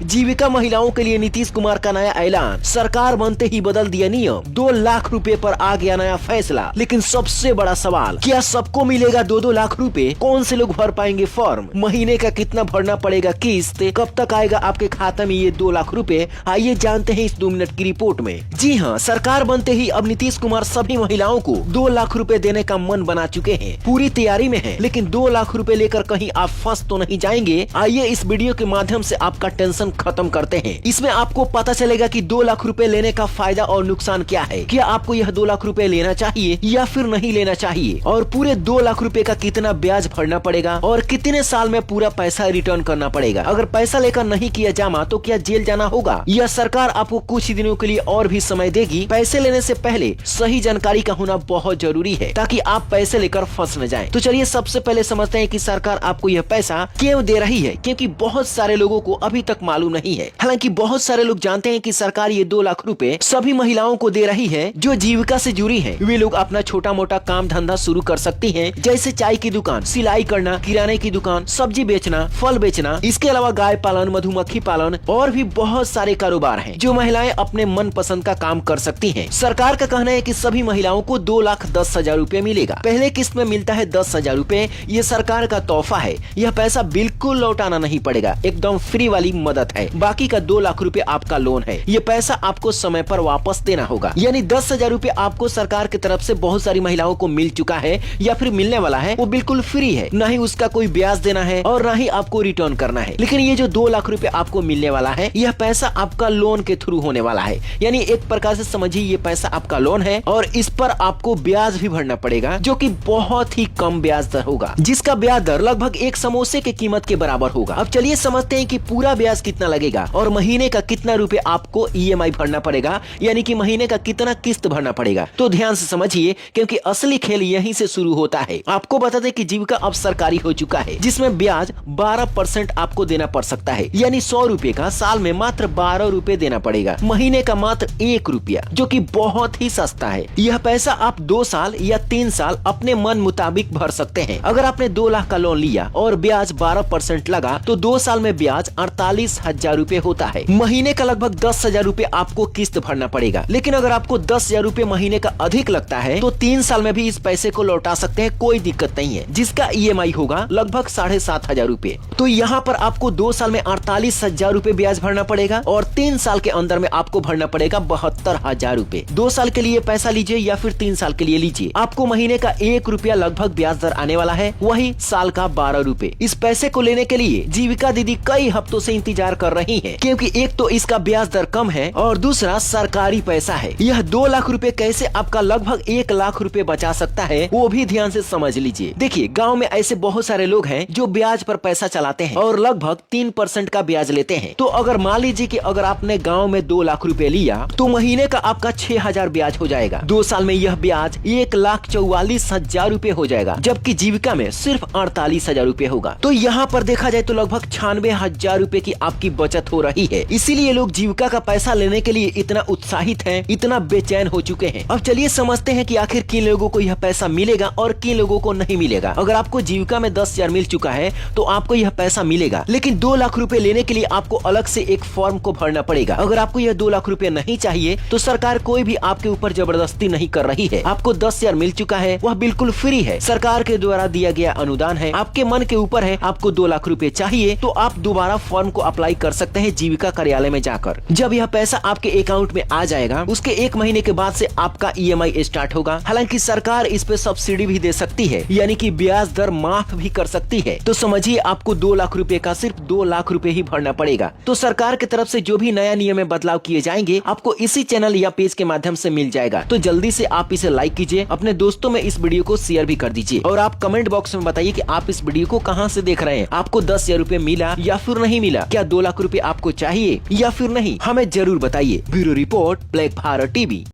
जीविका महिलाओं के लिए नीतीश कुमार का नया ऐलान, सरकार बनते ही बदल दिया नियम, 2 लाख रुपए पर आ गया नया फैसला। लेकिन सबसे बड़ा सवाल, क्या सबको मिलेगा 2-2 लाख रुपए? कौन से लोग भर पाएंगे फॉर्म? महीने का कितना भरना पड़ेगा किस्त? कब तक आएगा आपके खाते में ये 2 लाख रुपए? आइए जानते हैं इस 2 मिनट की रिपोर्ट में। जी हाँ, सरकार बनते ही अब नीतीश कुमार सभी महिलाओं को 2 लाख रुपए देने का मन बना चुके हैं, पूरी तैयारी में है। लेकिन 2 लाख रुपए लेकर कहीं आप फंस तो नहीं जाएंगे? आइए इस वीडियो के माध्यम से आपका टेंशन खत्म करते हैं। इसमें आपको पता चलेगा कि 2 लाख रुपए लेने का फायदा और नुकसान क्या है। क्या आपको यह 2 लाख रुपए लेना चाहिए या फिर नहीं लेना चाहिए, और पूरे 2 लाख रुपए का कितना ब्याज भरना पड़ेगा और कितने साल में पूरा पैसा रिटर्न करना पड़ेगा। अगर पैसा लेकर नहीं किया जमा तो क्या जेल जाना होगा, या सरकार आपको कुछ दिनों के लिए और भी समय देगी? पैसे लेने से पहले सही जानकारी का होना बहुत जरूरी है, ताकि आप पैसे लेकर फंस न जाएं। तो चलिए सबसे पहले समझते हैं कि सरकार आपको यह पैसा क्यों दे रही है, क्योंकि बहुत सारे लोगों को अभी तक मालूम नहीं है। हालांकि बहुत सारे लोग जानते हैं कि सरकार ये 2 लाख रुपए सभी महिलाओं को दे रही है जो जीविका से जुड़ी हैं। वे लोग अपना छोटा मोटा काम धंधा शुरू कर सकती हैं, जैसे चाय की दुकान, सिलाई करना, किराने की दुकान, सब्जी बेचना, फल बेचना। इसके अलावा गाय पालन, मधुमक्खी पालन और भी बहुत सारे कारोबार हैं जो महिलाएं अपने मन पसंद का काम कर सकती हैं। सरकार का कहना है कि सभी महिलाओं को 2,10,000 रुपए मिलेगा। पहले किस्त में मिलता है 10,000 रुपए। ये सरकार का तोहफा है, यह पैसा बिल्कुल लौटाना नहीं पड़ेगा, एकदम फ्री वाली मदद है। बाकी का 2 लाख रुपए आपका लोन है, ये पैसा आपको समय पर वापस देना होगा। यानी 10,000 रुपए आपको सरकार की तरफ से बहुत सारी महिलाओं को मिल चुका है या फिर मिलने वाला है। वो बिल्कुल फ्री है, न ही उसका कोई ब्याज देना है और न ही आपको रिटर्न करना है। लेकिन ये जो 2 लाख रुपए आपको मिलने वाला है, यह पैसा आपका लोन के थ्रू होने वाला है। यानी एक प्रकार से समझिए ये पैसा आपका लोन है और इस पर आपको ब्याज भी भरना पड़ेगा, जो कि बहुत ही कम ब्याज दर होगा, जिसका ब्याज दर लगभग एक समोसे की कीमत के बराबर होगा। अब चलिए समझते हैं कि पूरा ब्याज कितना लगेगा और महीने का कितना रुपए आपको EMI भरना पड़ेगा, यानी कि महीने का कितना किस्त भरना पड़ेगा। तो ध्यान से समझिए, क्योंकि असली खेल यहीं से शुरू होता है। आपको बता दें कि जीविका अब सरकारी हो चुका है, जिसमें ब्याज 12% आपको देना पड़ सकता है। यानी 100 रुपए का साल में मात्र 12 रुपए देना पड़ेगा, महीने का मात्र 1 रुपया, जो कि बहुत ही सस्ता है। यह पैसा आप 2 साल या 3 साल अपने मन मुताबिक भर सकते हैं। अगर आपने 2 लाख का लोन लिया और ब्याज 12% लगा तो 2 साल में ब्याज 48,000 रुपए होता है। महीने का लगभग 10,000 रुपए आपको किस्त भरना पड़ेगा। लेकिन अगर आपको 10,000 रुपए महीने का अधिक लगता है तो 3 साल में भी इस पैसे को लौटा सकते हैं, कोई दिक्कत नहीं है, जिसका EMI होगा लगभग 7,500 रुपए। तो यहाँ पर आपको 2 साल में 48,000 रुपए ब्याज भरना पड़ेगा और 3 साल के अंदर में आपको भरना पड़ेगा 72,000 रुपए। 2 साल के लिए पैसा लीजिए या फिर 3 साल के लिए लीजिए, आपको महीने का 1 रुपया लगभग ब्याज दर आने वाला है, वही साल का 12 रुपए। इस पैसे को लेने के लिए जीविका दीदी कई हफ्तों से इंतजार कर रही है, क्योंकि एक तो इसका ब्याज दर कम है और दूसरा सरकारी पैसा है। यह 2 लाख रुपए कैसे आपका लगभग 1 लाख रुपए बचा सकता है, वो भी ध्यान से समझ लीजिए। देखिए, गांव में ऐसे बहुत सारे लोग हैं जो ब्याज पर पैसा चलाते हैं और लगभग 3% का ब्याज लेते हैं। तो अगर मान लीजिए कि अगर आपने गांव में 2 लाख रुपए लिया तो महीने का आपका 6,000 ब्याज हो जाएगा। 2 साल में यह ब्याज 1,44,000 रुपए हो जाएगा, जबकि जीविका में सिर्फ 48,000 रुपए होगा। तो यहाँ पर देखा जाए तो लगभग 96,000 रुपए की आपकी बचत हो रही है। इसीलिए लोग जीविका का पैसा लेने के लिए इतना उत्साहित हैं, इतना बेचैन हो चुके हैं। अब चलिए समझते हैं कि आखिर किन लोगों को यह पैसा मिलेगा और किन लोगों को नहीं मिलेगा। अगर आपको जीविका में 10,000 मिल चुका है तो आपको यह पैसा मिलेगा, लेकिन 2 लाख रुपए लेने के लिए आपको अलग से एक फॉर्म को भरना पड़ेगा। अगर आपको यह 2 लाख रुपए नहीं चाहिए तो सरकार कोई भी आपके ऊपर जबरदस्ती नहीं कर रही है। आपको 10,000 मिल चुका है, वह बिल्कुल फ्री है, सरकार के द्वारा दिया गया अनुदान है। आपके मन के ऊपर है, आपको 2 लाख रुपए चाहिए तो आप दोबारा फॉर्म को अप्लाई कर सकते हैं जीविका कार्यालय में जाकर। जब यह पैसा आपके अकाउंट में आ जाएगा, उसके 1 महीने के बाद से आपका EMI स्टार्ट होगा। हालांकि सरकार इस पे सब्सिडी भी दे सकती है, यानी कि ब्याज दर माफ भी कर सकती है। तो समझिए, आपको 2 लाख रुपए का सिर्फ 2 लाख रुपए ही भरना पड़ेगा। तो सरकार की तरफ से जो भी नया नियम में बदलाव किए जाएंगे, आपको इसी चैनल या पेज के माध्यम से मिल जाएगा। तो जल्दी से आप इसे लाइक कीजिए, अपने दोस्तों में इस वीडियो को शेयर भी कर दीजिए और आप कमेंट बॉक्स में बताइए कि आप इस वीडियो को कहां से देख रहे हैं। आपको 10,000 रुपए मिला या फिर नहीं मिला? क्या 2 लाख रुपए आपको चाहिए या फिर नहीं? हमें जरूर बताइए। Bureau report, black Bharat TV.